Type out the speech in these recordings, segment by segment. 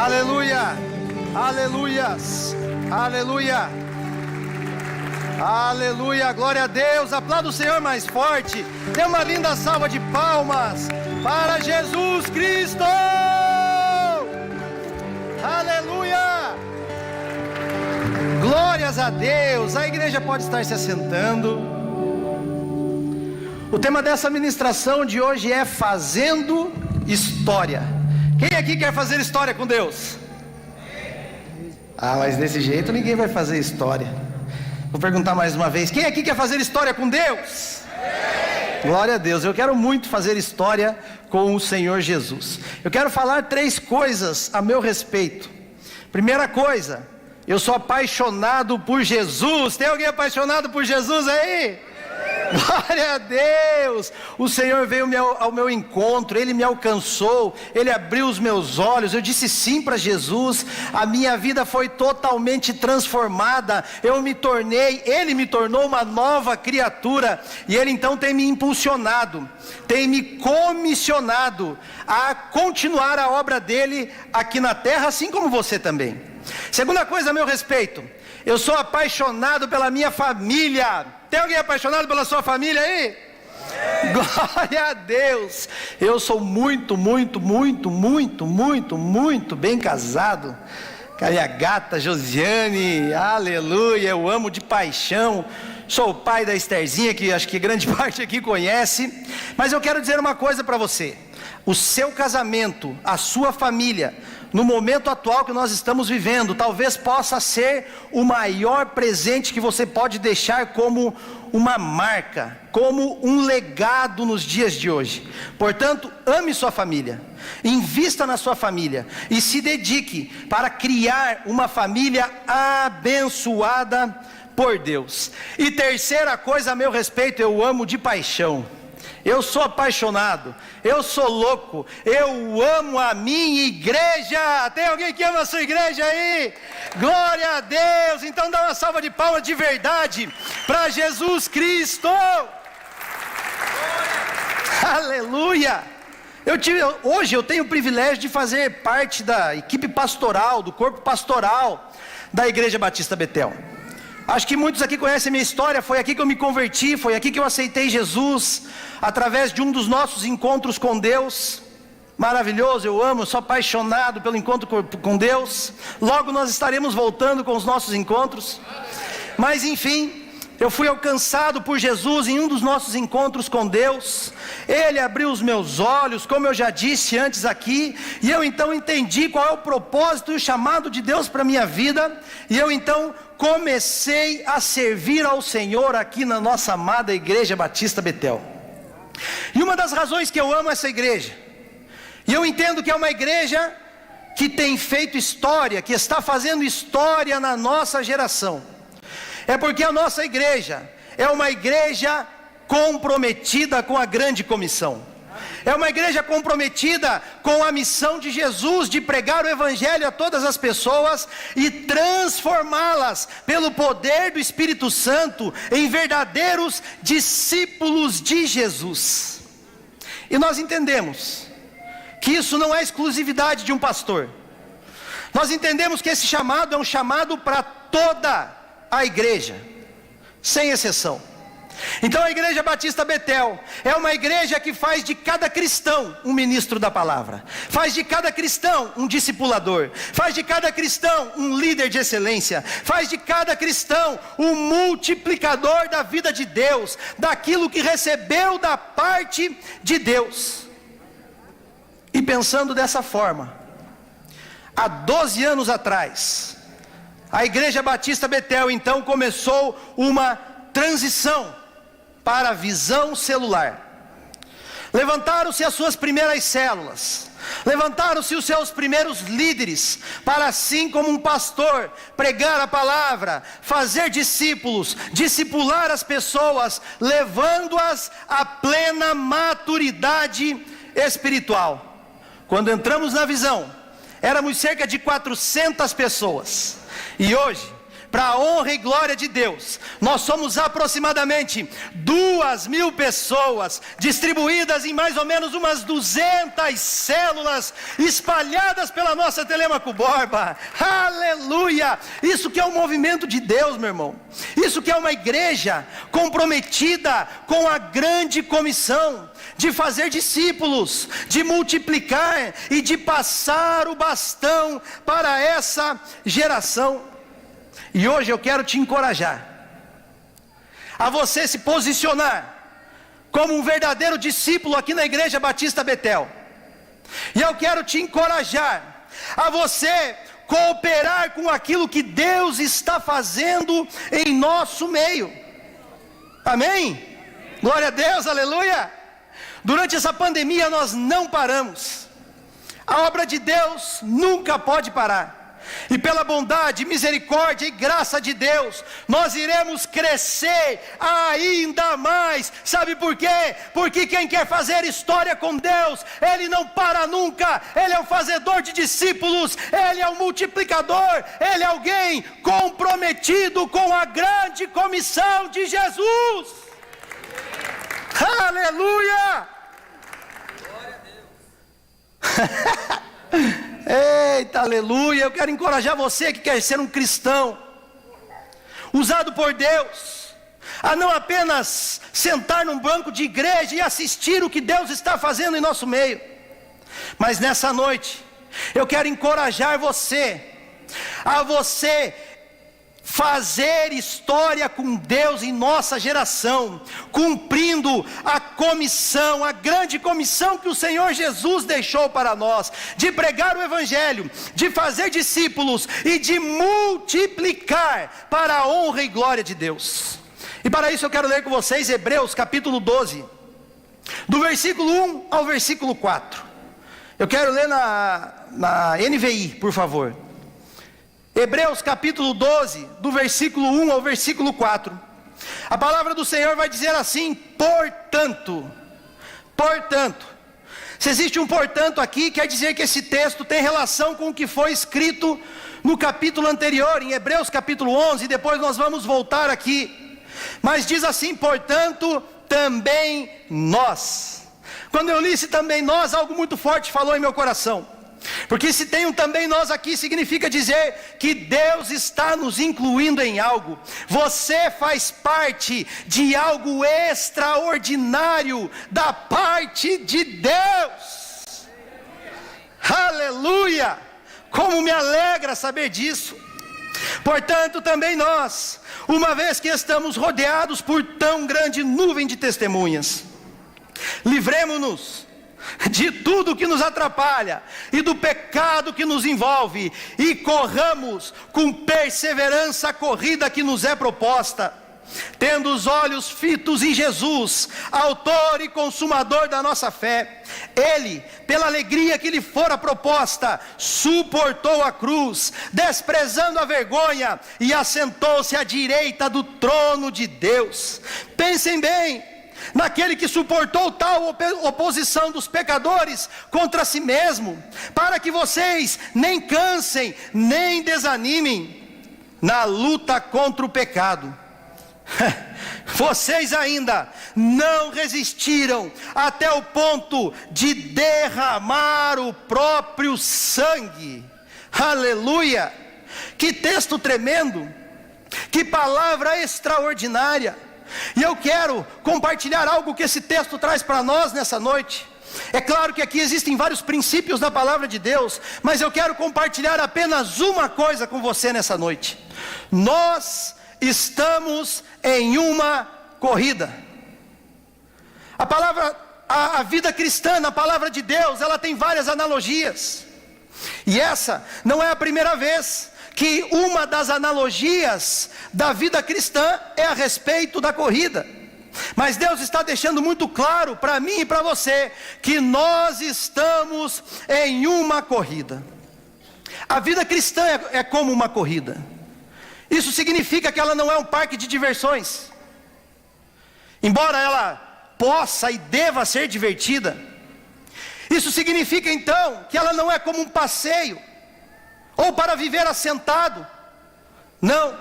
Aleluia, aleluias, aleluia, aleluia, glória a Deus. Aplauda o Senhor mais forte. Dê uma linda salva de palmas para Jesus Cristo. Aleluia, glórias a Deus. A igreja pode estar se assentando. O tema dessa ministração de hoje é fazendo história. Quem aqui quer fazer história com Deus? Mas desse jeito ninguém vai fazer história. Vou perguntar mais uma vez: quem aqui quer fazer história com Deus? Glória a Deus. Eu quero muito fazer história com o Senhor Jesus. Eu quero falar 3 coisas a meu respeito. Primeira coisa, eu sou apaixonado por Jesus. Tem alguém apaixonado por Jesus aí? Glória a Deus. O Senhor veio ao meu encontro, Ele me alcançou, Ele abriu os meus olhos, eu disse sim para Jesus, a minha vida foi totalmente transformada, Ele me tornou uma nova criatura, e Ele então tem me impulsionado, tem me comissionado a continuar a obra dEle aqui na terra, assim como você também. Segunda coisa a meu respeito, eu sou apaixonado pela minha família. Tem alguém apaixonado pela sua família aí? Glória a Deus. Eu sou muito bem casado com a minha gata Josiane. Aleluia, eu amo de paixão. Sou o pai da Estherzinha, que acho que grande parte aqui conhece. Mas eu quero dizer uma coisa para você: o seu casamento, a sua família, no momento atual que nós estamos vivendo, talvez possa ser o maior presente que você pode deixar como uma marca, como um legado nos dias de hoje. Portanto, ame sua família, invista na sua família e se dedique para criar uma família abençoada por Deus. E terceira coisa a meu respeito, eu amo de paixão. Eu sou apaixonado, eu sou louco, eu amo a minha igreja. Tem alguém que ama a sua igreja aí? Glória a Deus. Então dá uma salva de palmas de verdade para Jesus Cristo. Aleluia. Hoje eu tenho o privilégio de fazer parte da equipe pastoral, do corpo pastoral da Igreja Batista Betel. Acho que muitos aqui conhecem a minha história. Foi aqui que eu me converti, foi aqui que eu aceitei Jesus, através de um dos nossos encontros com Deus. Maravilhoso, eu amo, sou apaixonado pelo encontro com Deus. Logo nós estaremos voltando com os nossos encontros. Mas enfim, eu fui alcançado por Jesus em um dos nossos encontros com Deus. Ele abriu os meus olhos, como eu já disse antes aqui, e eu então entendi qual é o propósito e o chamado de Deus para a minha vida. E eu então comecei a servir ao Senhor aqui na nossa amada Igreja Batista Betel. E uma das razões que eu amo essa igreja, e eu entendo que é uma igreja que tem feito história, que está fazendo história na nossa geração, é porque a nossa igreja é uma igreja comprometida com a grande comissão. É uma igreja comprometida com a missão de Jesus, de pregar o Evangelho a todas as pessoas e transformá-las pelo poder do Espírito Santo em verdadeiros discípulos de Jesus. E nós entendemos que isso não é exclusividade de um pastor. Nós entendemos que esse chamado é um chamado para toda a igreja, sem exceção. Então a Igreja Batista Betel é uma igreja que faz de cada cristão um ministro da palavra, faz de cada cristão um discipulador, faz de cada cristão um líder de excelência, faz de cada cristão um multiplicador da vida de Deus, daquilo que recebeu da parte de Deus. E pensando dessa forma, há 12 anos atrás, a Igreja Batista Betel então começou uma transição para a visão celular. Levantaram-se as suas primeiras células, levantaram-se os seus primeiros líderes, para assim como um pastor, pregar a palavra, fazer discípulos, discipular as pessoas, levando-as à plena maturidade espiritual. Quando entramos na visão, éramos cerca de 400 pessoas, e hoje, para a honra e glória de Deus, nós somos aproximadamente 2.000 pessoas, distribuídas em mais ou menos umas 200 células, espalhadas pela nossa Telêmaco Borba. Aleluia! Isso que é o movimento de Deus, meu irmão. Isso que é uma igreja comprometida com a grande comissão de fazer discípulos, de multiplicar e de passar o bastão para essa geração. E hoje eu quero te encorajar a você se posicionar como um verdadeiro discípulo aqui na Igreja Batista Betel. E eu quero te encorajar a você cooperar com aquilo que Deus está fazendo em nosso meio. Amém? Glória a Deus, aleluia! Durante essa pandemia nós não paramos. A obra de Deus nunca pode parar. E pela bondade, misericórdia e graça de Deus, nós iremos crescer ainda mais. Sabe por quê? Porque quem quer fazer história com Deus, Ele não para nunca. Ele é o fazedor de discípulos, Ele é o multiplicador, Ele é alguém comprometido com a grande comissão de Jesus. Aleluia! Glória a Deus. Eita, aleluia! Eu quero encorajar você que quer ser um cristão usado por Deus, a não apenas sentar num banco de igreja e assistir o que Deus está fazendo em nosso meio, mas nessa noite eu quero encorajar você a você fazer história com Deus em nossa geração, cumprindo a comissão, a grande comissão que o Senhor Jesus deixou para nós, de pregar o Evangelho, de fazer discípulos e de multiplicar para a honra e glória de Deus. E para isso eu quero ler com vocês Hebreus capítulo 12, do versículo 1 ao versículo 4. Eu quero ler na NVI, por favor. Hebreus capítulo 12, do versículo 1 ao versículo 4. A palavra do Senhor vai dizer assim: portanto. Se existe um portanto aqui, quer dizer que esse texto tem relação com o que foi escrito no capítulo anterior, em Hebreus capítulo 11, depois nós vamos voltar aqui. Mas diz assim: portanto, também nós. Quando eu li esse também nós, algo muito forte falou em meu coração. Porque se tem um também nós aqui, significa dizer que Deus está nos incluindo em algo. Você faz parte de algo extraordinário da parte de Deus. Aleluia! Como me alegra saber disso. Portanto, também nós, uma vez que estamos rodeados por tão grande nuvem de testemunhas, livremo-nos de tudo que nos atrapalha e do pecado que nos envolve, e corramos com perseverança a corrida que nos é proposta, tendo os olhos fitos em Jesus, autor e consumador da nossa fé. Ele, pela alegria que lhe fora proposta, suportou a cruz, desprezando a vergonha, e assentou-se à direita do trono de Deus. Pensem bem naquele que suportou tal oposição dos pecadores contra si mesmo, para que vocês nem cansem, nem desanimem na luta contra o pecado. Vocês ainda não resistiram até o ponto de derramar o próprio sangue. Aleluia! Que texto tremendo, que palavra extraordinária. E eu quero compartilhar algo que esse texto traz para nós nessa noite. É claro que aqui existem vários princípios da palavra de Deus, mas eu quero compartilhar apenas uma coisa com você nessa noite. Nós estamos em uma corrida. A vida cristã, na palavra de Deus, ela tem várias analogias. E essa não é a primeira vez que uma das analogias da vida cristã é a respeito da corrida. Mas Deus está deixando muito claro para mim e para você que nós estamos em uma corrida. A vida cristã é como uma corrida. Isso significa que ela não é um parque de diversões. Embora ela possa e deva ser divertida, isso significa então que ela não é como um passeio, ou para viver assentado. Não,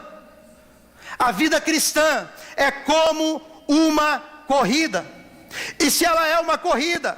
A vida cristã é como uma corrida. E se ela é uma corrida,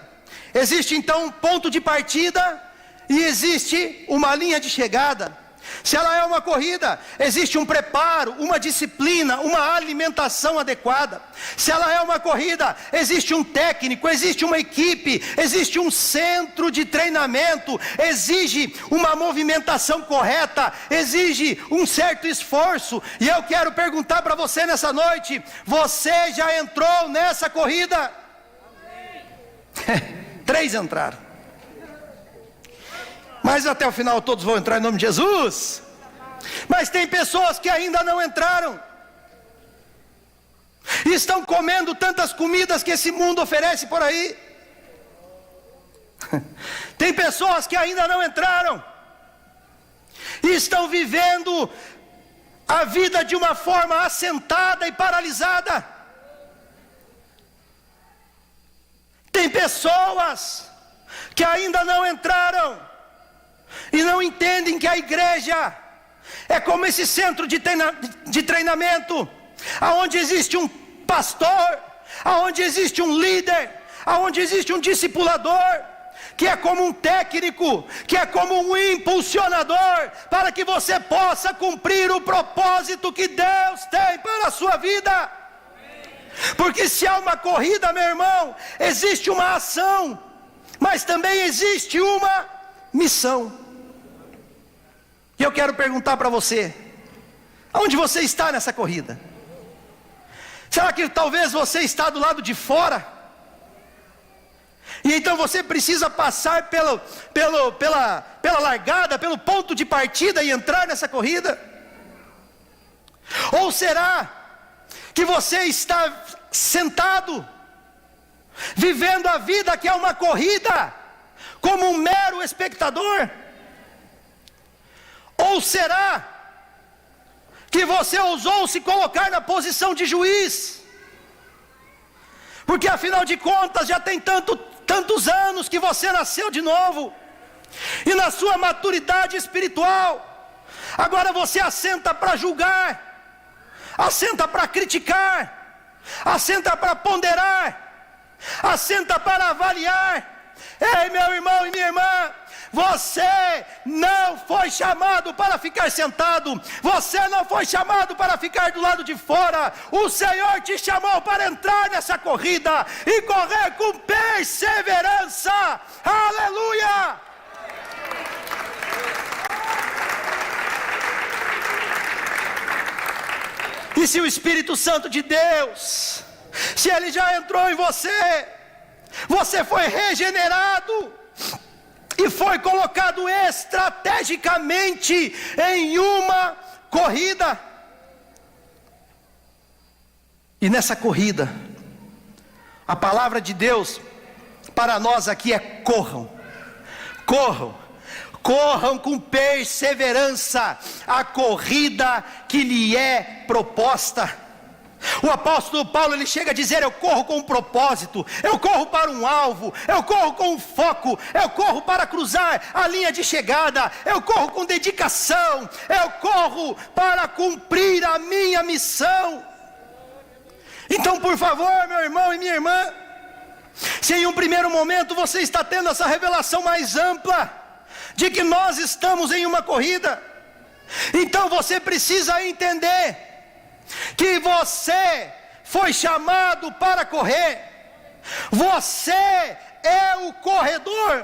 existe então um ponto de partida e existe uma linha de chegada. Se ela é uma corrida, existe um preparo, uma disciplina, uma alimentação adequada. Se ela é uma corrida, existe um técnico, existe uma equipe, existe um centro de treinamento, exige uma movimentação correta, exige um certo esforço. E eu quero perguntar para você nessa noite: você já entrou nessa corrida? 3 entraram. Mas até o final todos vão entrar em nome de Jesus. Mas tem pessoas que ainda não entraram. E estão comendo tantas comidas que esse mundo oferece por aí. Tem pessoas que ainda não entraram. E estão vivendo a vida de uma forma assentada e paralisada. Tem pessoas que ainda não entraram e não entendem que a igreja é como esse centro de treinamento, aonde existe um pastor, aonde existe um líder, aonde existe um discipulador, que é como um técnico, que é como um impulsionador, para que você possa cumprir o propósito que Deus tem para a sua vida. Porque se há uma corrida, meu irmão, existe uma ação, mas também existe uma missão. E eu quero perguntar para você: aonde você está nessa corrida? Será que talvez você está do lado de fora? E então você precisa passar pela largada, pelo ponto de partida e entrar nessa corrida? Ou será que você está sentado, vivendo a vida que é uma corrida, como um mero espectador? Ou será que você ousou se colocar na posição de juiz? Porque afinal de contas já tem tantos anos que você nasceu de novo, e na sua maturidade espiritual, agora você assenta para julgar, assenta para criticar, assenta para ponderar, assenta para avaliar. Ei, meu irmão e minha irmã, você não foi chamado para ficar sentado, você não foi chamado para ficar do lado de fora. O Senhor te chamou para entrar nessa corrida e correr com perseverança. Aleluia! E se o Espírito Santo de Deus, se ele já entrou em você, você foi regenerado e foi colocado estrategicamente em uma corrida. E nessa corrida, a palavra de Deus para nós aqui é: corram, corram, corram com perseverança a corrida que lhe é proposta. O apóstolo Paulo, ele chega a dizer: eu corro com um propósito, eu corro para um alvo, eu corro com um foco, eu corro para cruzar a linha de chegada, eu corro com dedicação, eu corro para cumprir a minha missão. Então, por favor, meu irmão e minha irmã, se em um primeiro momento você está tendo essa revelação mais ampla de que nós estamos em uma corrida, então você precisa entender que você foi chamado para correr. Você é o corredor.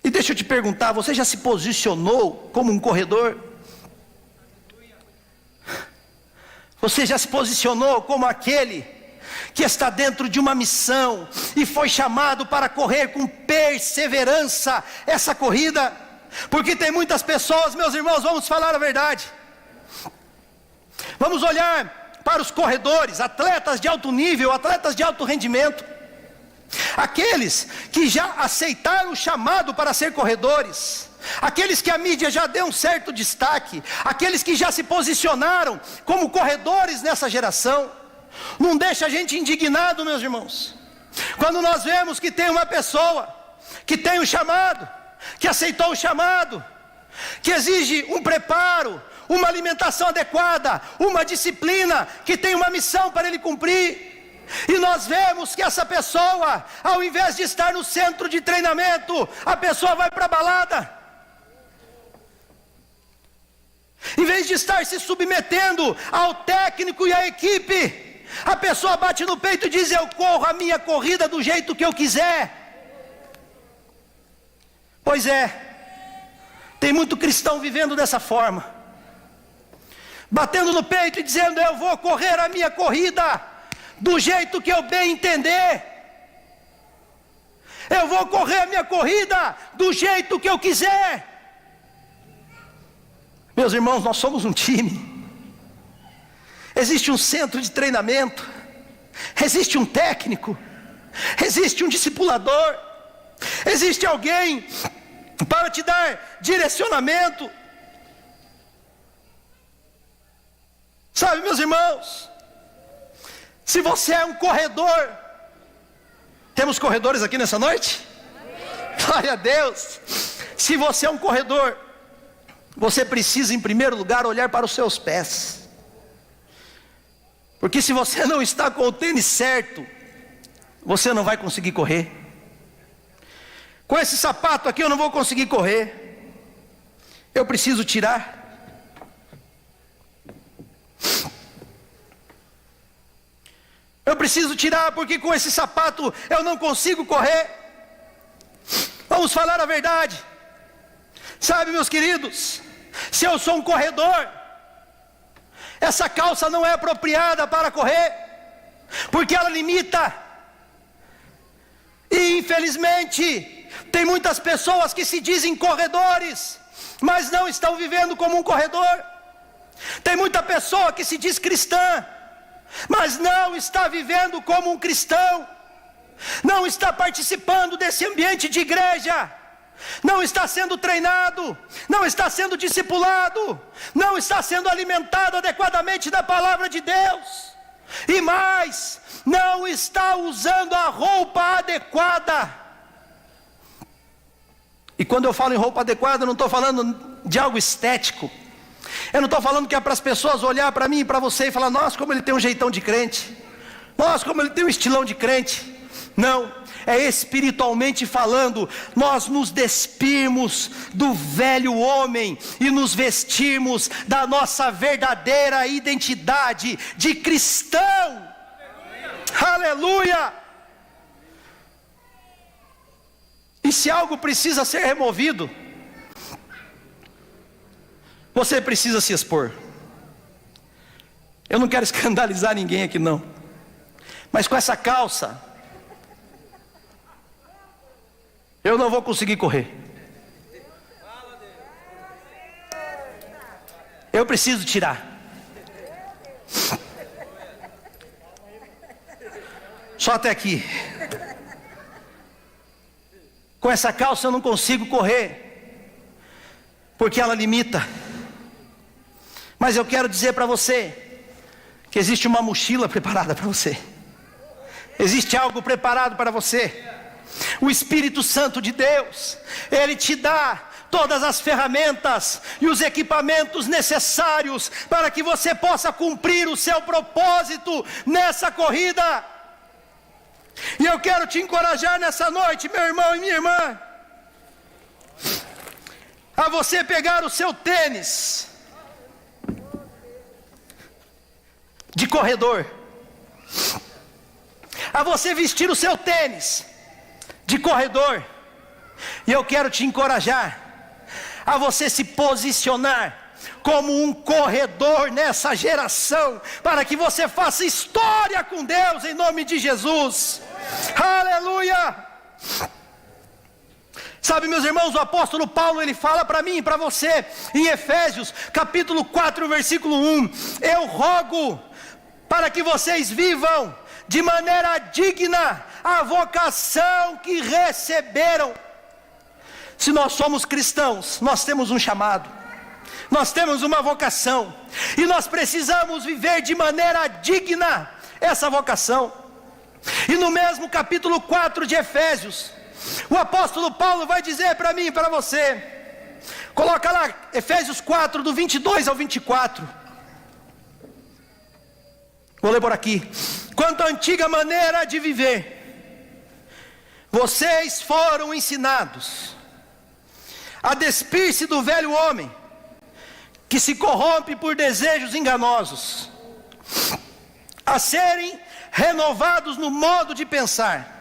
E deixa eu te perguntar: você já se posicionou como um corredor? Você já se posicionou como aquele que está dentro de uma missão e foi chamado para correr com perseverança essa corrida? Porque tem muitas pessoas, meus irmãos, vamos falar a verdade, vamos olhar para os corredores, atletas de alto nível, atletas de alto rendimento, aqueles que já aceitaram o chamado para ser corredores, aqueles que a mídia já deu um certo destaque, aqueles que já se posicionaram como corredores nessa geração. Não deixa a gente indignado, meus irmãos, quando nós vemos que tem uma pessoa que tem um chamado, que aceitou o chamado, que exige um preparo, uma alimentação adequada, uma disciplina que tem uma missão para ele cumprir. E nós vemos que essa pessoa, ao invés de estar no centro de treinamento, a pessoa vai para a balada. Em vez de estar se submetendo ao técnico e à equipe, a pessoa bate no peito e diz: eu corro a minha corrida do jeito que eu quiser. Pois é, tem muito cristão vivendo dessa forma, batendo no peito e dizendo: eu vou correr a minha corrida do jeito que eu bem entender. Eu vou correr a minha corrida do jeito que eu quiser. Meus irmãos, nós somos um time. Existe um centro de treinamento, existe um técnico, existe um discipulador, existe alguém para te dar direcionamento. Sabe, meus irmãos, se você é um corredor, temos corredores aqui nessa noite? Glória a Deus. Se você é um corredor, você precisa em primeiro lugar olhar para os seus pés. Porque se você não está com o tênis certo, você não vai conseguir correr. Com esse sapato aqui eu não vou conseguir correr. Eu preciso tirar. Eu preciso tirar, porque com esse sapato eu não consigo correr. Vamos falar a verdade. Sabe, meus queridos, se eu sou um corredor, essa calça não é apropriada para correr, porque ela limita. E infelizmente tem muitas pessoas que se dizem corredores, mas não estão vivendo como um corredor. Tem muita pessoa que se diz cristã, mas não está vivendo como um cristão. Não está participando desse ambiente de igreja, não está sendo treinado, não está sendo discipulado, não está sendo alimentado adequadamente da palavra de Deus, e mais, não está usando a roupa adequada. E quando eu falo em roupa adequada, eu não estou falando de algo estético. Eu não estou falando que é para as pessoas olhar para mim e para você e falar: nossa, como ele tem um jeitão de crente, nossa, como ele tem um estilão de crente. Não, é espiritualmente falando. Nós nos despimos do velho homem e nos vestimos da nossa verdadeira identidade de cristão. Aleluia! E se algo precisa ser removido, você precisa se expor. Eu não quero escandalizar ninguém aqui não, mas com essa calça eu não vou conseguir correr. Eu preciso tirar. Só até aqui. Com essa calça eu não consigo correr, porque ela limita. Mas eu quero dizer para você que existe uma mochila preparada para você. Existe algo preparado para você. O Espírito Santo de Deus, Ele te dá todas as ferramentas e os equipamentos necessários para que você possa cumprir o seu propósito nessa corrida. E eu quero te encorajar nessa noite, meu irmão e minha irmã, a você pegar o seu tênis de corredor, a você vestir o seu tênis de corredor, e eu quero te encorajar a você se posicionar como um corredor nessa geração, para que você faça história com Deus em nome de Jesus. Aleluia! Sabe, meus irmãos, o apóstolo Paulo, ele fala para mim e para você em Efésios capítulo 4 versículo 1: eu rogo para que vocês vivam de maneira digna a vocação que receberam. Se nós somos cristãos, nós temos um chamado, nós temos uma vocação, e nós precisamos viver de maneira digna essa vocação. E no mesmo capítulo 4 de Efésios, o apóstolo Paulo vai dizer para mim e para você: Coloca lá, Efésios 4, do 22 ao 24. Vou ler por aqui. Quanto à antiga maneira de viver, vocês foram ensinados a despir-se do velho homem, que se corrompe por desejos enganosos, a serem renovados no modo de pensar,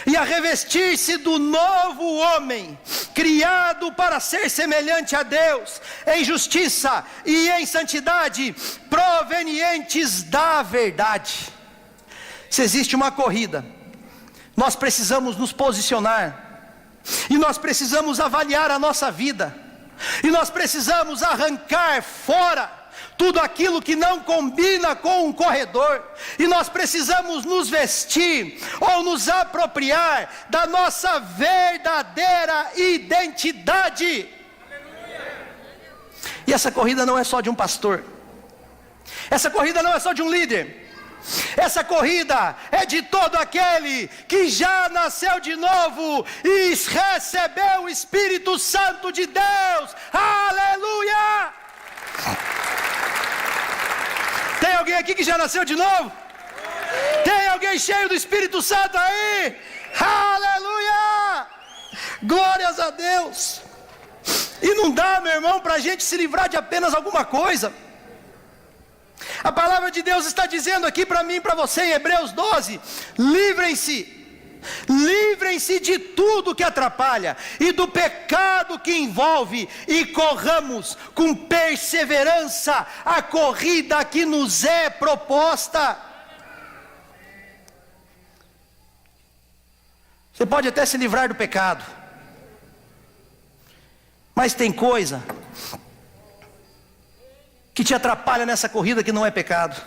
e a revestir-se do novo homem, criado para ser semelhante a Deus, em justiça e em santidade, provenientes da verdade. Se existe uma corrida, nós precisamos nos posicionar, e nós precisamos avaliar a nossa vida, e nós precisamos arrancar fora tudo aquilo que não combina com um corredor, e nós precisamos nos vestir, ou nos apropriar da nossa verdadeira identidade. E essa corrida não é só de um pastor, essa corrida não é só de um líder, essa corrida é de todo aquele que já nasceu de novo e recebeu o Espírito Santo de Deus. Aleluia! Tem alguém aqui que já nasceu de novo? Tem alguém cheio do Espírito Santo aí? Aleluia! Glórias a Deus! E não dá, meu irmão, para a gente se livrar de apenas alguma coisa. A palavra de Deus está dizendo aqui para mim e para você em Hebreus 12: livrem-se de tudo que atrapalha e do pecado que envolve, e corramos com perseverança a corrida que nos é proposta. Você pode até se livrar do pecado, mas tem coisa que te atrapalha nessa corrida que não é pecado.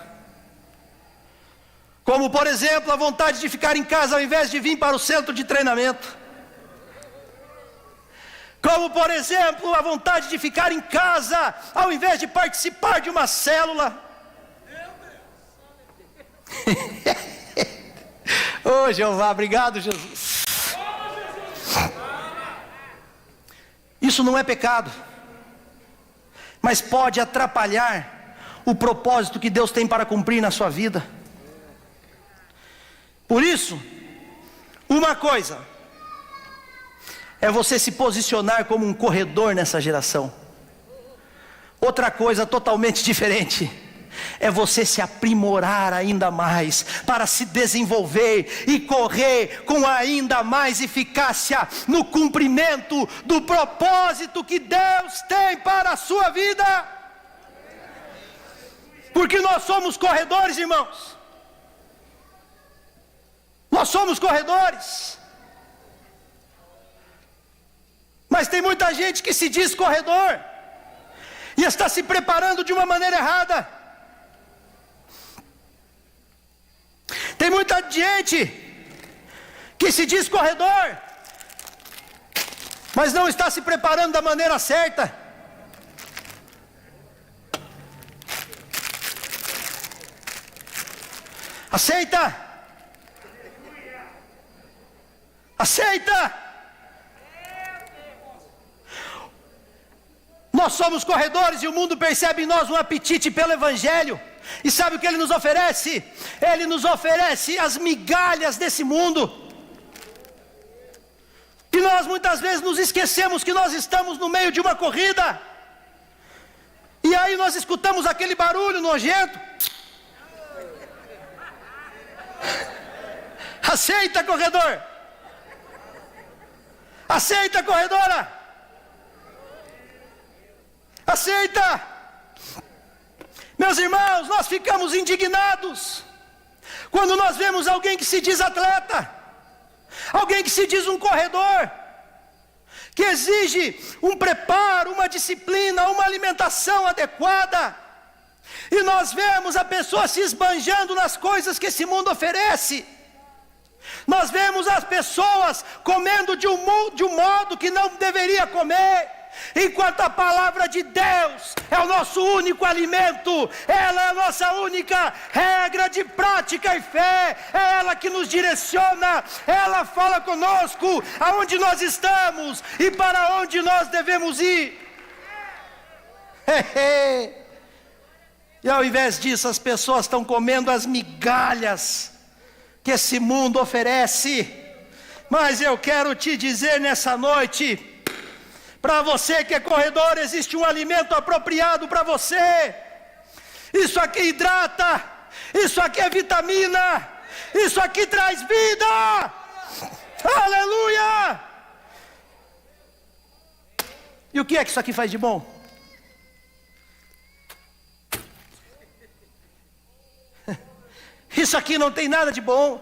Como, por exemplo, a vontade de ficar em casa ao invés de vir para o centro de treinamento. Como, por exemplo, a vontade de ficar em casa ao invés de participar de uma célula. Ô Jeová, obrigado Jesus. Isso não é pecado, mas pode atrapalhar o propósito que Deus tem para cumprir na sua vida. Por isso, uma coisa é você se posicionar como um corredor nessa geração. Outra coisa totalmente diferente é você se aprimorar ainda mais, para se desenvolver e correr com ainda mais eficácia no cumprimento do propósito que Deus tem para a sua vida. Porque nós somos corredores, irmãos. Nós somos corredores. Mas tem muita gente que se diz corredor e está se preparando de uma maneira errada. Tem muita gente que se diz corredor, mas não está se preparando da maneira certa. Aceita? Aceita? Nós somos corredores e o mundo percebe em nós um apetite pelo Evangelho. E sabe o que ele nos oferece? Ele nos oferece as migalhas desse mundo. E nós muitas vezes nos esquecemos que nós estamos no meio de uma corrida. E aí nós escutamos aquele barulho nojento. Aceita, corredor. Aceita, corredora. Aceita. Meus irmãos, nós ficamos indignados quando nós vemos alguém que se diz atleta, alguém que se diz um corredor, que exige um preparo, uma disciplina, uma alimentação adequada, e nós vemos a pessoa se esbanjando nas coisas que esse mundo oferece. Nós vemos as pessoas comendo de um modo que não deveria comer, Enquanto a palavra de Deus é o nosso único alimento, ela é a nossa única regra de prática e fé, é ela que nos direciona, ela fala conosco aonde nós estamos e para onde nós devemos ir. E ao invés disso, as pessoas estão comendo as migalhas que esse mundo oferece. Mas eu quero te dizer nessa noite, para você que é corredor, existe um alimento apropriado para você. Isso aqui hidrata, isso aqui é vitamina, isso aqui traz vida. Aleluia! E o que é que isso aqui faz de bom? Isso aqui não tem nada de bom.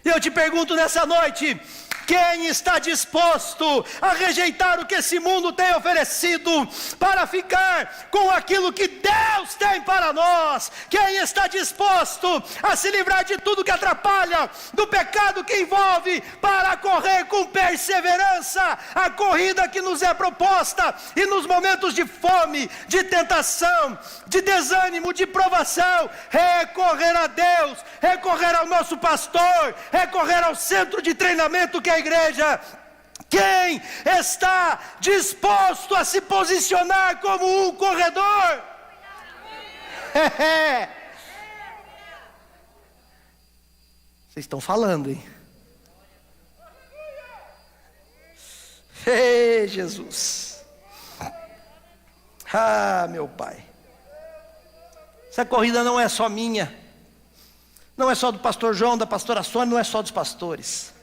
E eu te pergunto nessa noite: quem está disposto a rejeitar o que esse mundo tem oferecido para ficar com aquilo que Deus tem para nós? Quem está disposto a se livrar de tudo que atrapalha, do pecado que envolve, para correr com perseverança a corrida que nos é proposta, e nos momentos de fome, de tentação, de desânimo, de provação, recorrer a Deus, recorrer ao nosso pastor, recorrer ao centro de treinamento que é a igreja? Quem está disposto a se posicionar como um corredor? Vocês estão falando, hein? Ei, Jesus. Ah, meu Pai. Essa corrida não é só minha, não é só do pastor João, da pastora Sônia, não é só dos pastores.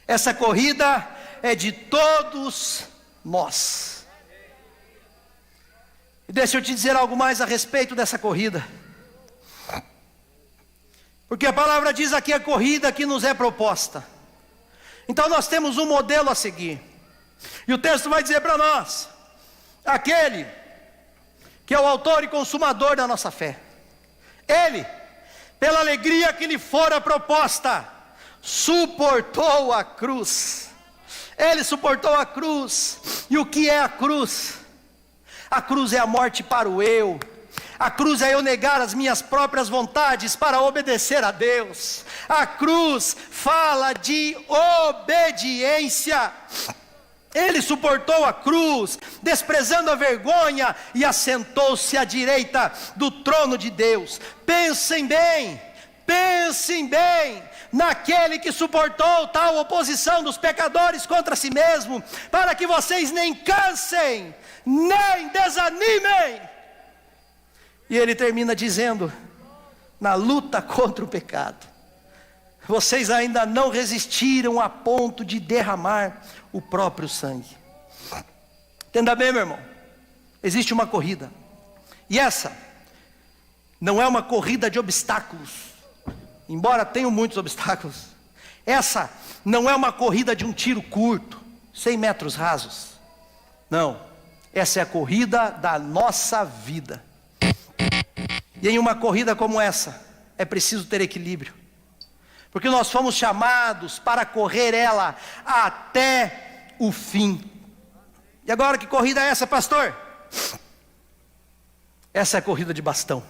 Essa corrida é de todos nós. E deixa eu te dizer algo mais a respeito dessa corrida. Porque a palavra diz aqui a corrida que nos é proposta. Então nós temos um modelo a seguir. E o texto vai dizer para nós: aquele que é o autor e consumador da nossa fé, ele, pela alegria que lhe fora proposta, suportou a cruz. Ele suportou a cruz. E o que é a cruz? A cruz é a morte para o eu. A cruz é eu negar as minhas próprias vontades para obedecer a Deus. A cruz fala de obediência. Ele suportou a cruz, desprezando a vergonha, e assentou-se à direita do trono de Deus. Pensem bem naquele que suportou tal oposição dos pecadores contra si mesmo, para que vocês nem cansem, nem desanimem. E ele termina dizendo: na luta contra o pecado, vocês ainda não resistiram a ponto de derramar o próprio sangue. Entenda bem, meu irmão, existe uma corrida, e essa não é uma corrida de obstáculos, embora tenham muitos obstáculos. Essa não é uma corrida de um tiro curto, 100 metros rasos. Não, essa é a corrida da nossa vida. E em uma corrida como essa, é preciso ter equilíbrio, porque nós fomos chamados para correr ela até o fim. E agora, que corrida é essa, pastor? Essa é a corrida de bastão.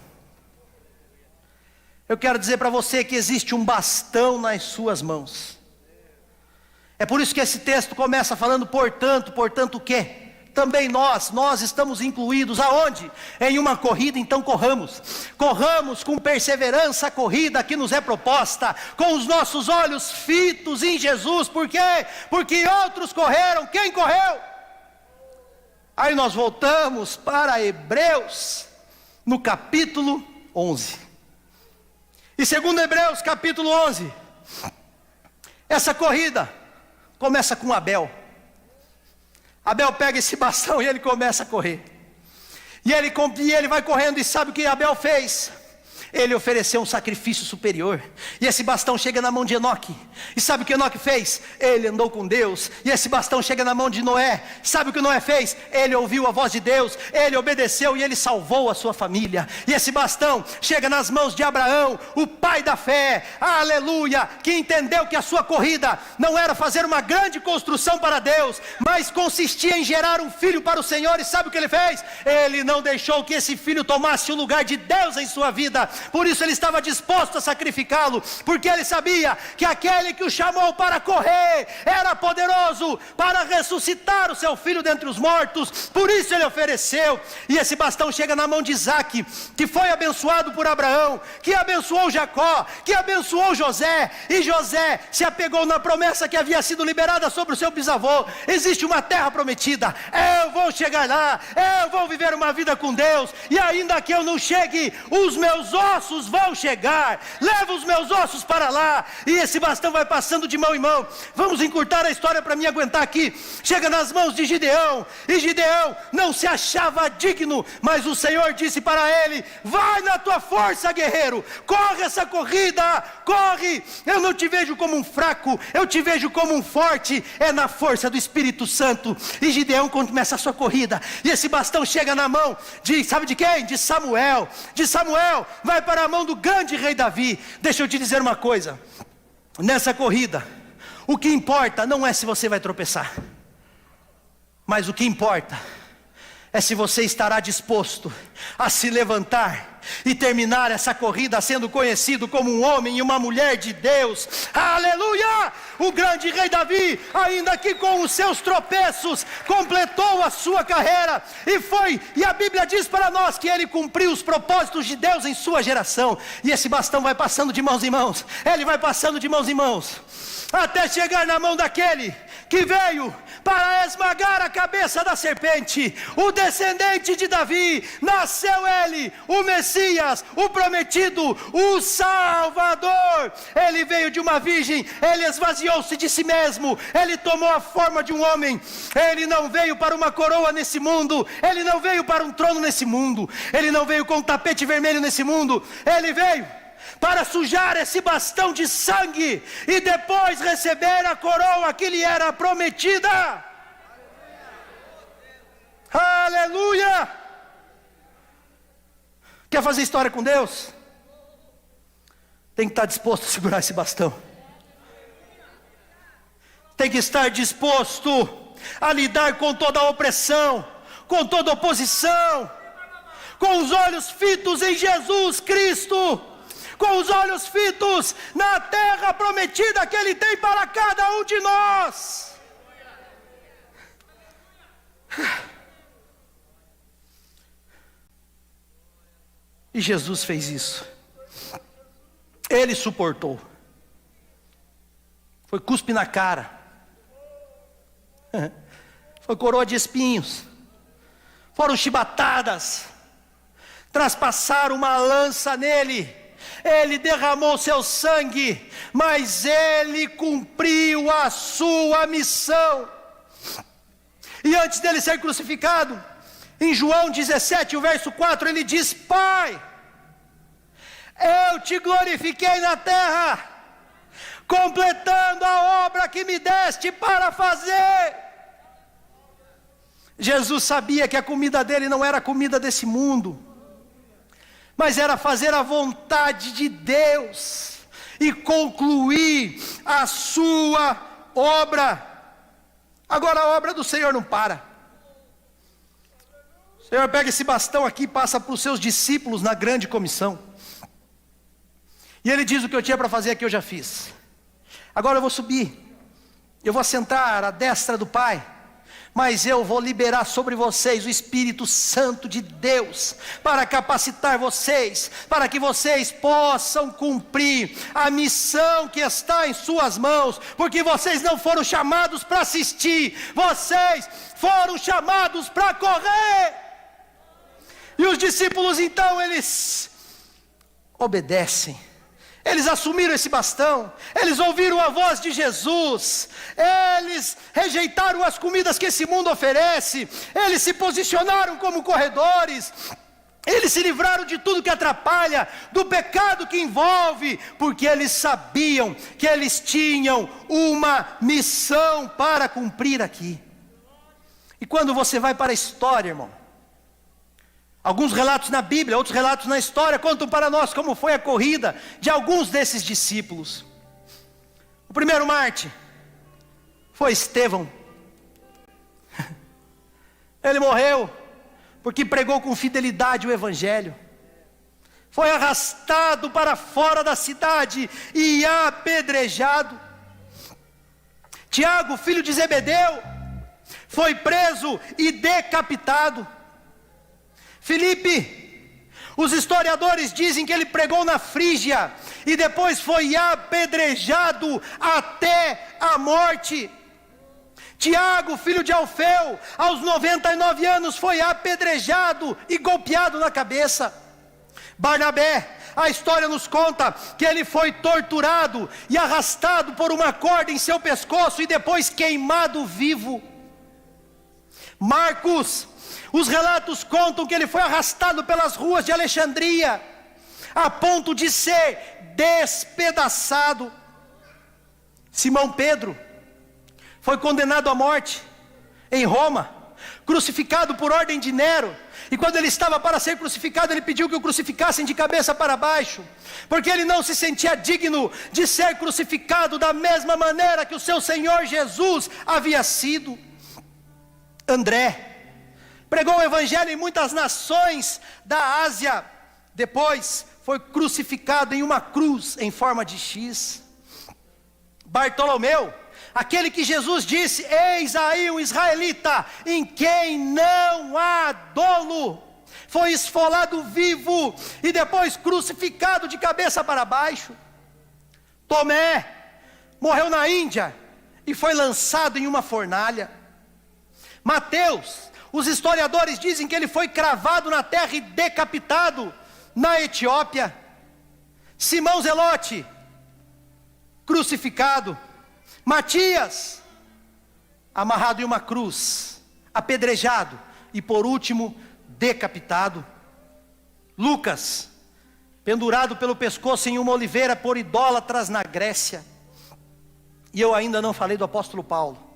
Eu quero dizer para você que existe um bastão nas suas mãos. É por isso que esse texto começa falando: portanto o quê? Também nós estamos incluídos aonde? Em uma corrida. Então corramos com perseverança a corrida que nos é proposta, com os nossos olhos fitos em Jesus. Por quê? Porque outros correram. Quem correu? Aí nós voltamos para Hebreus, no capítulo 11. E segundo Hebreus capítulo 11, essa corrida começa com Abel. Abel pega esse bastão e ele começa a correr. E ele vai correndo, e sabe o que Abel fez? ele ofereceu um sacrifício superior. E esse bastão chega na mão de Enoque. E sabe o que Enoque fez? Ele andou com Deus. E esse bastão chega na mão de Noé. Sabe o que Noé fez? Ele ouviu a voz de Deus, ele obedeceu e ele salvou a sua família. E esse bastão chega nas mãos de Abraão, o pai da fé, aleluia, que entendeu que a sua corrida não era fazer uma grande construção para Deus, mas consistia em gerar um filho para o Senhor. E sabe o que ele fez? Ele não deixou que esse filho tomasse o lugar de Deus em sua vida. Por isso ele estava disposto a sacrificá-lo, porque ele sabia que aquele que o chamou para correr era poderoso para ressuscitar o seu filho dentre os mortos. Por isso ele ofereceu. E esse bastão chega na mão de Isaque, que foi abençoado por Abraão, que abençoou Jacó, que abençoou José. E José se apegou na promessa que havia sido liberada sobre o seu bisavô. Existe uma terra prometida, eu vou chegar lá, eu vou viver uma vida com Deus, e ainda que eu não chegue, os meus ossos vão chegar. Leva os meus ossos para lá. E esse bastão vai passando de mão em mão. Vamos encurtar a história para me aguentar aqui. Chega nas mãos de Gideão, e Gideão não se achava digno, mas o Senhor disse para ele: vai na tua força, guerreiro, corre essa corrida, corre. Eu não te vejo como um fraco, eu te vejo como um forte. É na força do Espírito Santo. E Gideão começa a sua corrida, e esse bastão chega na mão de, sabe de quem? De Samuel. De Samuel vai para a mão do grande rei Davi. Deixa eu te dizer uma coisa: nessa corrida, o que importa não é se você vai tropeçar, mas o que importa é se você estará disposto a se levantar e terminar essa corrida sendo conhecido como um homem e uma mulher de Deus. Aleluia! O grande rei Davi, ainda que com os seus tropeços, completou a sua carreira, e a Bíblia diz para nós que ele cumpriu os propósitos de Deus em sua geração. E esse bastão vai passando de mãos em mãos, ele vai passando de mãos em mãos, até chegar na mão daquele que veio para esmagar a cabeça da serpente, o descendente de Davi. Nasceu ele, o Messias, o prometido, o Salvador. Ele veio de uma virgem, ele esvaziou-se de si mesmo, ele tomou a forma de um homem. Ele não veio para uma coroa nesse mundo, ele não veio para um trono nesse mundo, ele não veio com um tapete vermelho nesse mundo. Ele veio para sujar esse bastão de sangue e depois receber a coroa que lhe era prometida. Aleluia! Quer fazer história com Deus? Tem que estar disposto a segurar esse bastão. Tem que estar disposto a lidar com toda a opressão, com toda a oposição, com os olhos fitos em Jesus Cristo, com os olhos fitos na terra prometida que Ele tem para cada um de nós. E Jesus fez isso. Ele suportou. Foi cuspe na cara. Foi coroa de espinhos. Foram chibatadas. Traspassaram uma lança nele. Ele derramou seu sangue, mas ele cumpriu a sua missão. E antes dele ser crucificado, em João 17, o verso 4, ele diz: Pai, eu te glorifiquei na terra, completando a obra que me deste para fazer. Jesus sabia que a comida dele não era a comida desse mundo, mas era fazer a vontade de Deus e concluir a sua obra. Agora a obra do Senhor não para. O Senhor pega esse bastão aqui e passa para os seus discípulos na grande comissão. E Ele diz: o que eu tinha para fazer aqui eu já fiz. Agora eu vou subir, eu vou sentar à destra do Pai, mas eu vou liberar sobre vocês o Espírito Santo de Deus, para capacitar vocês, para que vocês possam cumprir a missão que está em suas mãos, porque vocês não foram chamados para assistir, vocês foram chamados para correr. E os discípulos então, eles obedecem. Eles assumiram esse bastão, eles ouviram a voz de Jesus, eles rejeitaram as comidas que esse mundo oferece, eles se posicionaram como corredores, Eles se livraram de tudo que atrapalha, do pecado que envolve, porque eles sabiam que eles tinham uma missão para cumprir aqui. E quando você vai para a história, irmão, alguns relatos na Bíblia, outros relatos na história, contam para nós como foi a corrida de alguns desses discípulos. O primeiro mártir foi Estevão. Ele morreu porque pregou com fidelidade o Evangelho. Foi arrastado para fora da cidade e apedrejado. Tiago, filho de Zebedeu, foi preso e decapitado. Filipe, os historiadores dizem que ele pregou na Frígia e depois foi apedrejado até a morte. Tiago, filho de Alfeu, aos 99 anos foi apedrejado e golpeado na cabeça. Barnabé, a história nos conta que ele foi torturado e arrastado por uma corda em seu pescoço e depois queimado vivo. Marcos, os relatos contam que ele foi arrastado pelas ruas de Alexandria, a ponto de ser despedaçado. Simão Pedro foi condenado à morte em Roma, crucificado por ordem de Nero. E quando ele estava para ser crucificado, ele pediu que o crucificassem de cabeça para baixo, porque ele não se sentia digno de ser crucificado da mesma maneira que o seu Senhor Jesus havia sido. André pregou o Evangelho em muitas nações da Ásia, depois foi crucificado em uma cruz em forma de X. Bartolomeu, aquele que Jesus disse: eis aí um israelita em quem não há dolo, foi esfolado vivo e depois crucificado de cabeça para baixo. Tomé morreu na Índia e foi lançado em uma fornalha. Mateus, os historiadores dizem que ele foi cravado na terra e decapitado na Etiópia. Simão Zelote, crucificado. Matias, amarrado em uma cruz, apedrejado e por último decapitado. Lucas, pendurado pelo pescoço em uma oliveira por idólatras na Grécia. E eu ainda não falei do apóstolo Paulo,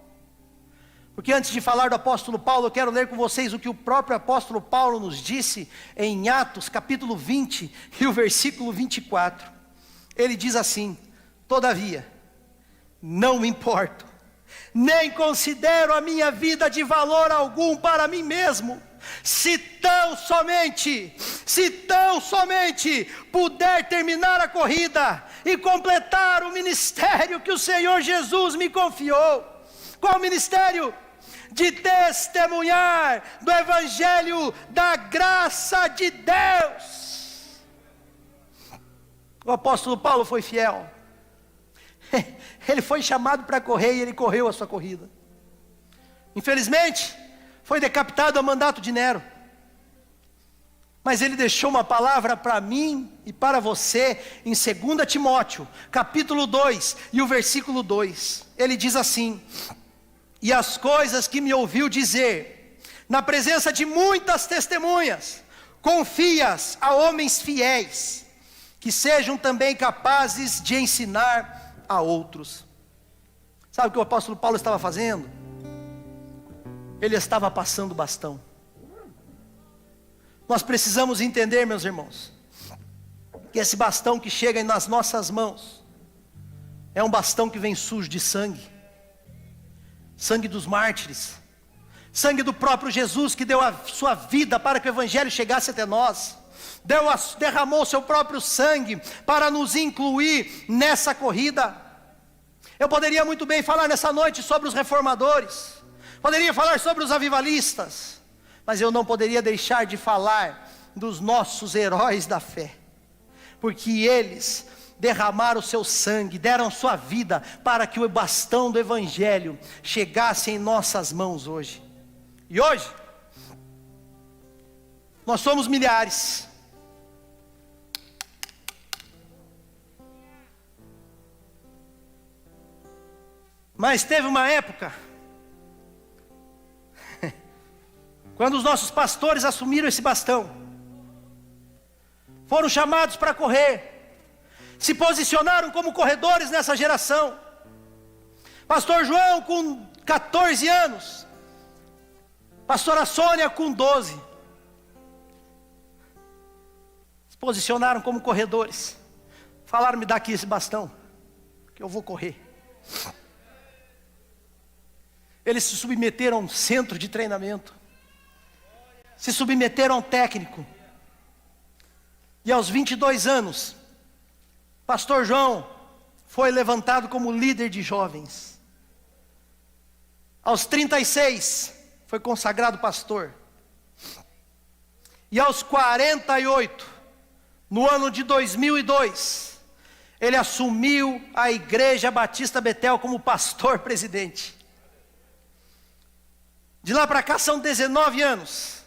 porque antes de falar do apóstolo Paulo, eu quero ler com vocês o que o próprio apóstolo Paulo nos disse em Atos capítulo 20 e o versículo 24. Ele diz assim: todavia, não me importo, nem considero a minha vida de valor algum para mim mesmo, se tão somente puder terminar a corrida e completar o ministério que o Senhor Jesus me confiou. Qual ministério? De testemunhar do Evangelho da graça de Deus. O apóstolo Paulo foi fiel. Ele foi chamado para correr e ele correu a sua corrida. Infelizmente, foi decapitado a mandato de Nero. Mas ele deixou uma palavra para mim e para você em 2 Timóteo, capítulo 2 e o versículo 2. Ele diz assim: e as coisas que me ouviu dizer, na presença de muitas testemunhas, confia-as a homens fiéis, que sejam também capazes de ensinar a outros. Sabe o que o apóstolo Paulo estava fazendo? Ele estava passando bastão. Nós precisamos entender, meus irmãos, que esse bastão que chega nas nossas mãos é um bastão que vem sujo de sangue. Sangue dos mártires, sangue do próprio Jesus, que deu a sua vida para que o Evangelho chegasse até nós, derramou seu próprio sangue para nos incluir nessa corrida. Eu poderia muito bem falar nessa noite sobre os reformadores, poderia falar sobre os avivalistas, mas eu não poderia deixar de falar dos nossos heróis da fé, porque eles derramaram o seu sangue, deram sua vida para que o bastão do Evangelho chegasse em nossas mãos hoje. E hoje, nós somos milhares. Mas teve uma época, quando os nossos pastores assumiram esse bastão, foram chamados para correr, se posicionaram como corredores nessa geração. Pastor João com 14 anos, pastora Sônia com 12, se posicionaram como corredores, falaram: me dá aqui esse bastão, que eu vou correr. Eles se submeteram a um centro de treinamento, se submeteram a um técnico, e aos 22 anos, pastor João foi levantado como líder de jovens. Aos 36, foi consagrado pastor. E aos 48, no ano de 2002, ele assumiu a Igreja Batista Betel como pastor presidente. De lá para cá são 19 anos.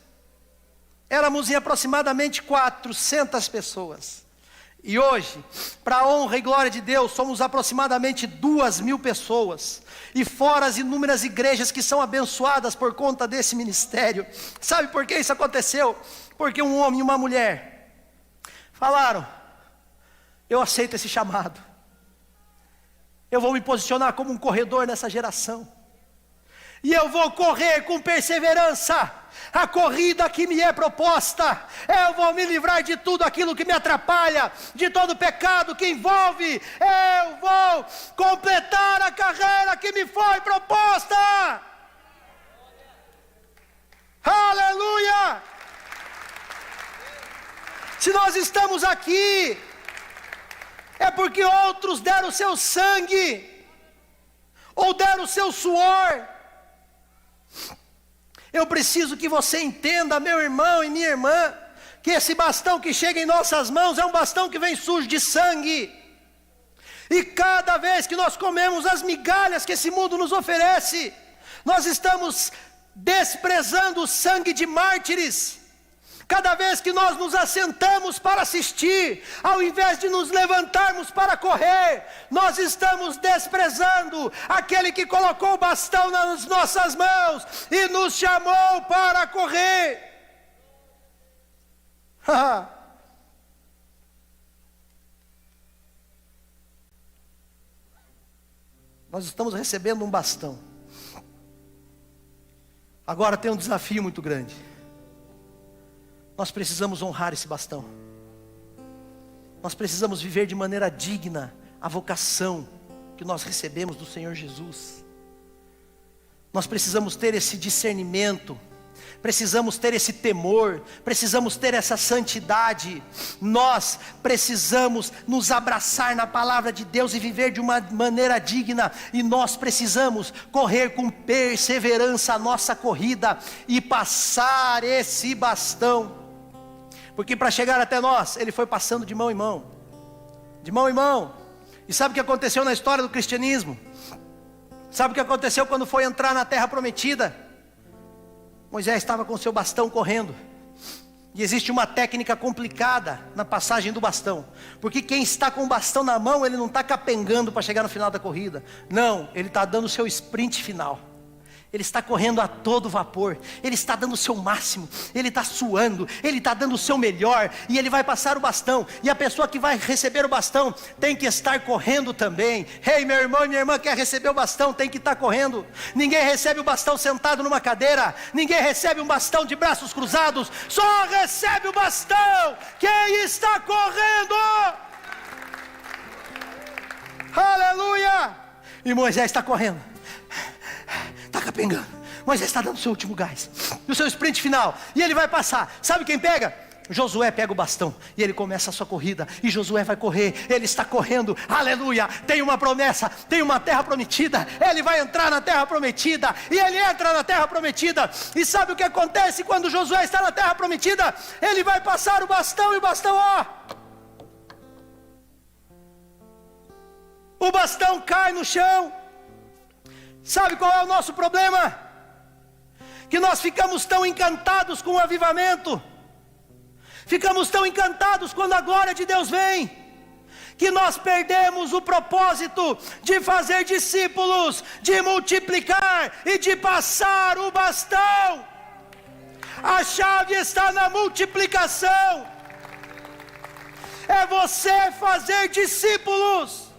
Éramos em aproximadamente 400 pessoas. E hoje, para a honra e glória de Deus, somos aproximadamente 2.000 pessoas. E fora as inúmeras igrejas que são abençoadas por conta desse ministério. Sabe por que isso aconteceu? Porque um homem e uma mulher falaram: eu aceito esse chamado. Eu vou me posicionar como um corredor nessa geração. E eu vou correr com perseverança a corrida que me é proposta. Eu vou me livrar de tudo aquilo que me atrapalha, de todo pecado que envolve. Eu vou completar a carreira que me foi proposta. Aleluia! Se nós estamos aqui, é porque outros deram o seu sangue, ou deram o seu suor. Eu preciso que você entenda, meu irmão e minha irmã, que esse bastão que chega em nossas mãos é um bastão que vem sujo de sangue. E cada vez que nós comemos as migalhas que esse mundo nos oferece, nós estamos desprezando o sangue de mártires. Cada vez que nós nos assentamos para assistir, ao invés de nos levantarmos para correr, nós estamos desprezando aquele que colocou o bastão nas nossas mãos e nos chamou para correr. Nós estamos recebendo um bastão. Agora tem um desafio muito grande. Nós precisamos honrar esse bastão. Nós precisamos viver de maneira digna a vocação que nós recebemos do Senhor Jesus. Nós precisamos ter esse discernimento, precisamos ter esse temor, precisamos ter essa santidade. Nós precisamos nos abraçar na palavra de Deus e viver de uma maneira digna. E nós precisamos correr com perseverança a nossa corrida e passar esse bastão. Porque para chegar até nós, ele foi passando de mão em mão. De mão em mão. E sabe o que aconteceu na história do cristianismo? Sabe o que aconteceu quando foi entrar na terra prometida? Moisés estava com seu bastão correndo. E existe uma técnica complicada na passagem do bastão. Porque quem está com o bastão na mão, ele não está capengando para chegar no final da corrida. Não, ele está dando o seu sprint final. Ele está correndo a todo vapor, ele está dando o seu máximo, ele está suando, ele está dando o seu melhor, e ele vai passar o bastão, e a pessoa que vai receber o bastão, tem que estar correndo também. Ei, meu irmão e minha irmã, quer receber o bastão, tem que estar correndo. Ninguém recebe o bastão sentado numa cadeira, ninguém recebe um bastão de braços cruzados, só recebe o bastão quem está correndo. Aleluia! E Moisés está correndo, está capengando. Moisés está dando o seu último gás, o seu sprint final, e ele vai passar. Sabe quem pega? Josué pega o bastão, e ele começa a sua corrida, e Josué vai correr, ele está correndo, aleluia, tem uma promessa, tem uma terra prometida, ele vai entrar na terra prometida, e ele entra na terra prometida, e sabe o que acontece quando Josué está na terra prometida? Ele vai passar o bastão, e o bastão, o bastão cai no chão. Sabe qual é o nosso problema? Que nós ficamos tão encantados com o avivamento, ficamos tão encantados quando a glória de Deus vem, que nós perdemos o propósito de fazer discípulos, de multiplicar e de passar o bastão. A chave está na multiplicação. é você fazer discípulos.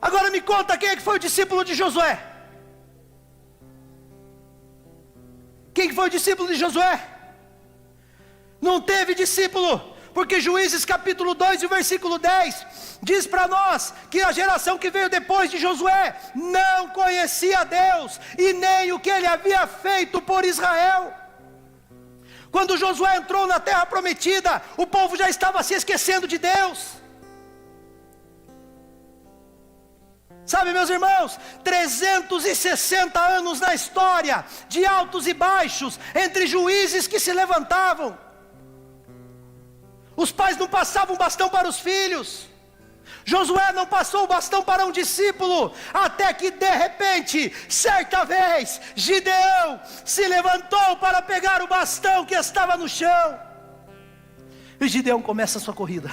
Agora me conta, quem é que foi o discípulo de Josué? Quem que foi o discípulo de Josué? Não teve discípulo, porque Juízes capítulo 2 e o versículo 10 diz para nós que a geração que veio depois de Josué não conhecia Deus e nem o que ele havia feito por Israel. Quando Josué entrou na terra prometida, o povo já estava se esquecendo de Deus. Sabe, meus irmãos, 360 anos na história, de altos e baixos, entre juízes que se levantavam. Os pais não passavam o bastão para os filhos. Josué não passou o bastão para um discípulo, até que de repente, certa vez, Gideão se levantou para pegar o bastão que estava no chão. E Gideão começa a sua corrida.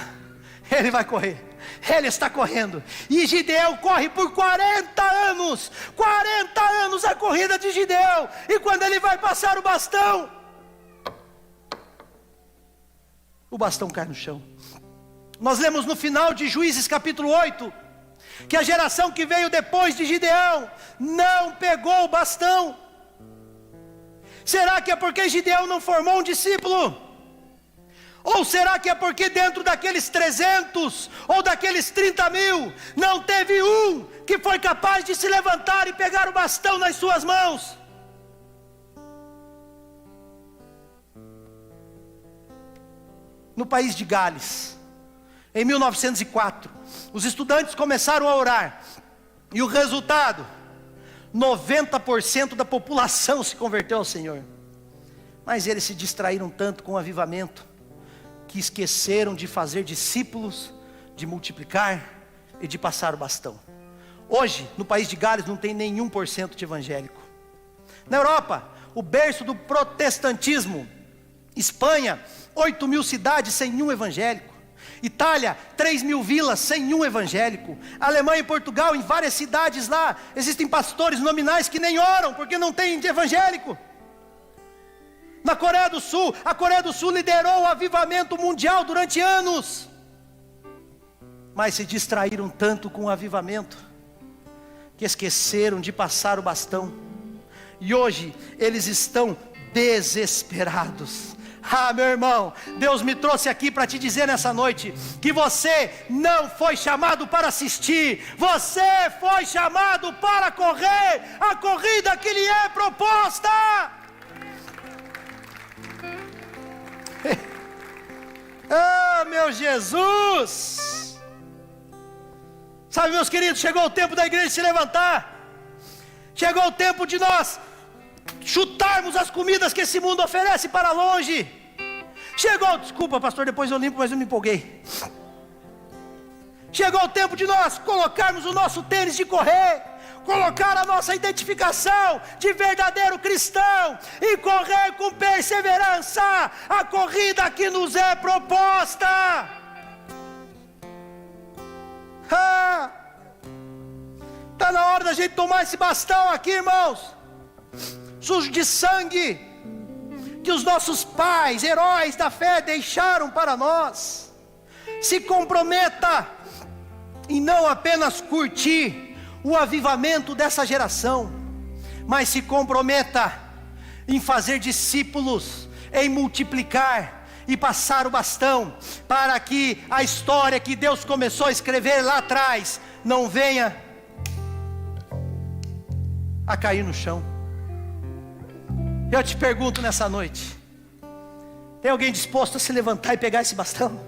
Ele vai correr, ele está correndo, e Gideão corre por 40 anos, 40 anos a corrida de Gideão, e quando ele vai passar o bastão cai no chão. Nós lemos no final de Juízes capítulo 8, que a geração que veio depois de Gideão, não pegou o bastão. Será que é porque Gideão não formou um discípulo? Ou será que é porque dentro daqueles 300, ou daqueles 30 mil, não teve um que foi capaz de se levantar e pegar o bastão nas suas mãos? No país de Gales, em 1904, os estudantes começaram a orar, e o resultado, 90% da população se converteu ao Senhor. Mas eles se distraíram tanto com o avivamento, que esqueceram de fazer discípulos, de multiplicar e de passar o bastão. Hoje, no país de Gales, não tem nenhum por cento de evangélico. Na Europa, o berço do protestantismo, Espanha, 8 mil cidades sem nenhum evangélico. Itália, 3 mil vilas sem nenhum evangélico. Alemanha e Portugal, em várias cidades lá, existem pastores nominais que nem oram, porque não tem evangélico. Na Coreia do Sul, a Coreia do Sul liderou o avivamento mundial durante anos, mas se distraíram tanto com o avivamento, que esqueceram de passar o bastão, e hoje eles estão desesperados. Ah, meu irmão, Deus me trouxe aqui para te dizer nessa noite, que você não foi chamado para assistir, você foi chamado para correr a corrida que lhe é proposta. Ah, meu Jesus! Sabe, meus queridos, chegou o tempo da igreja se levantar. Chegou o tempo de nós chutarmos as comidas que esse mundo oferece para longe. Desculpa, pastor, depois eu limpo, mas eu me empolguei. Chegou o tempo de nós colocarmos o nosso tênis de correr, colocar a nossa identificação de verdadeiro cristão e correr com perseverança a corrida que nos é proposta. Está na hora da gente tomar esse bastão aqui, irmãos, sujo de sangue, que os nossos pais, heróis da fé, deixaram para nós. Se comprometa em não apenas curtir o avivamento dessa geração, mas se comprometa em fazer discípulos, em multiplicar e passar o bastão, para que a história que Deus começou a escrever lá atrás, não venha a cair no chão. Eu te pergunto nessa noite, tem alguém disposto a se levantar e pegar esse bastão?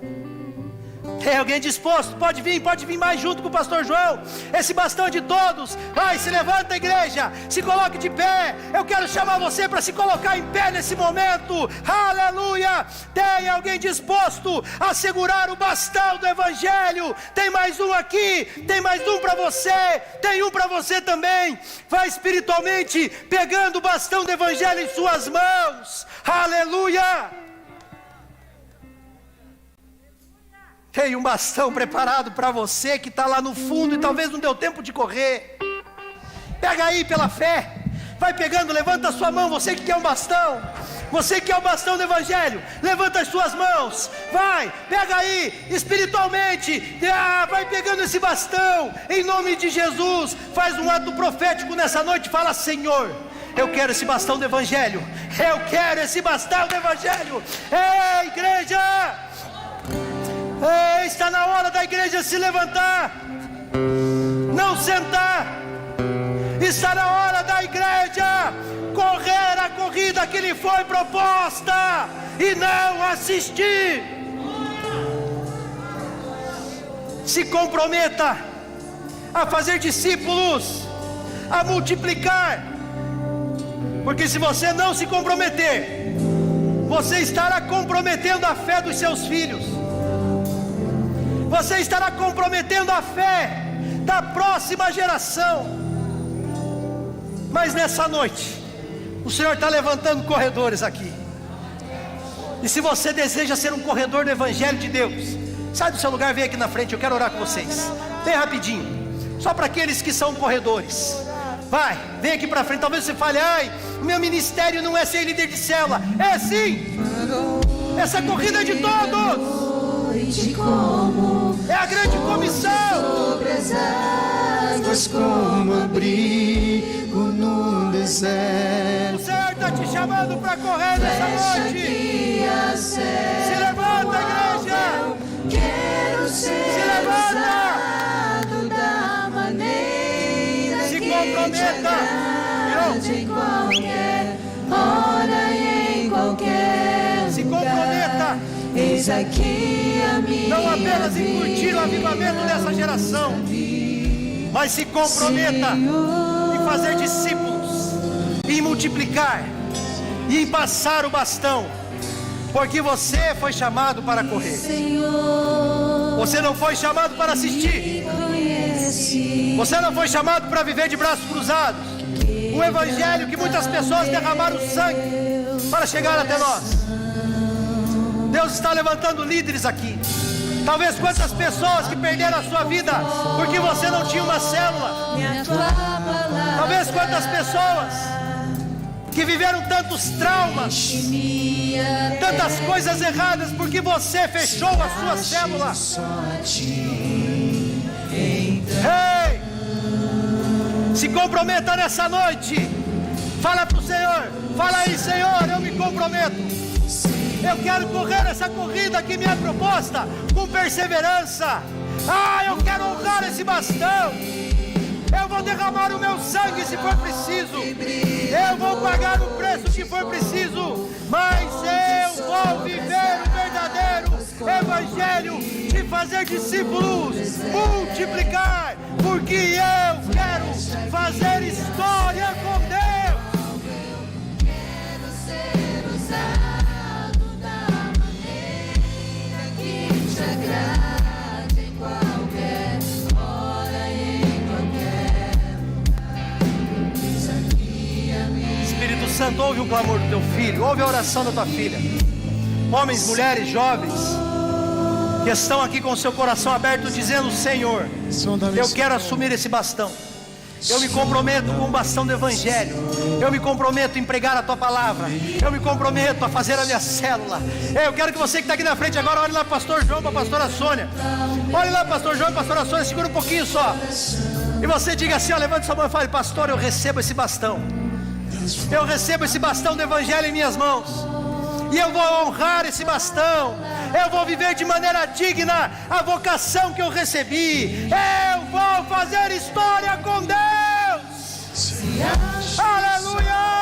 Tem alguém disposto? Pode vir mais junto com o pastor João. Esse bastão é de todos. Vai, se levanta, igreja, se coloque de pé. Eu quero chamar você para se colocar em pé nesse momento. Aleluia. Tem alguém disposto a segurar o bastão do evangelho? Tem mais um aqui, tem mais um para você, tem um para você também. Vai espiritualmente pegando o bastão do evangelho em suas mãos. Aleluia. Tem um bastão preparado para você que está lá no fundo e talvez não deu tempo de correr. Pega aí pela fé, vai pegando, levanta a sua mão, você que quer um bastão. Você que é o bastão do Evangelho, levanta as suas mãos, vai, pega aí, espiritualmente, vai pegando esse bastão, em nome de Jesus, faz um ato profético nessa noite, fala: Senhor, eu quero esse bastão do Evangelho, eu quero esse bastão do Evangelho. Ei, igreja, está na hora da igreja se levantar, não sentar. Está na hora da igreja correr a corrida que lhe foi proposta e não assistir. Se comprometa a fazer discípulos, a multiplicar, porque se você não se comprometer, você estará comprometendo a fé dos seus filhos, você estará comprometendo a fé da próxima geração. Mas nessa noite, o Senhor está levantando corredores aqui. E se você deseja ser um corredor do Evangelho de Deus, sai do seu lugar, vem aqui na frente, eu quero orar com vocês. Bem rapidinho, só para aqueles que são corredores. Vai, vem aqui para frente. Talvez você fale: ai, o meu ministério não é ser líder de célula. É sim, essa corrida é de todos. É a grande comissão. Sobre as águas como abrigo no deserto. O Senhor está te chamando para correr nessa noite. Se levanta, igreja. Quero ser Se levanta. usado da maneira Se que comprometa. em qualquer hora e em qualquer Se lugar. comprometa. Eis aqui a minha Não apenas em curtir o avivamento dessa geração, mas se comprometa em fazer discípulos, em multiplicar e em passar o bastão, porque você foi chamado para correr. Senhor, Você não foi chamado para assistir. Você não foi chamado para viver de braços cruzados. Um evangelho que muitas pessoas derramaram sangue para chegar até nós. Deus está levantando líderes aqui. Talvez quantas pessoas que perderam a sua vida porque você não tinha uma célula. Talvez quantas pessoas que viveram tantos traumas, tantas coisas erradas porque você fechou a sua célula. Ei, se comprometa nessa noite. Fala para o Senhor, fala aí: Senhor, eu me comprometo. Eu quero correr essa corrida que me é proposta com perseverança. Eu quero honrar esse bastão. Eu vou derramar o meu sangue se for preciso. Eu vou pagar o preço que for preciso. Mas eu vou viver o verdadeiro evangelho de fazer discípulos, multiplicar, porque eu quero fazer história com Deus. quero ser usado da maneira que te agrade em qualquer hora e em qualquer lugar. Eis aqui a minha Espírito Santo, ouve o clamor do teu filho, ouve a oração da tua filha. Homens, mulheres, jovens que estão aqui com o seu coração aberto dizendo: Senhor, eu quero assumir esse bastão. Eu me comprometo com o bastão do Evangelho. Eu me comprometo em pregar a tua palavra. Eu me comprometo a fazer a minha célula. Eu quero que você que está aqui na frente agora olhe lá para o pastor João, para a pastora Sônia. Olhe lá para o pastor João e para a pastora Sônia, segura um pouquinho só. E você diga assim: levante sua mão e fale: pastor, eu recebo esse bastão. Eu recebo esse bastão do Evangelho em minhas mãos. E eu vou honrar esse bastão. Eu vou viver de maneira digna a vocação que eu recebi. Eu vou fazer história com Deus. Aleluia!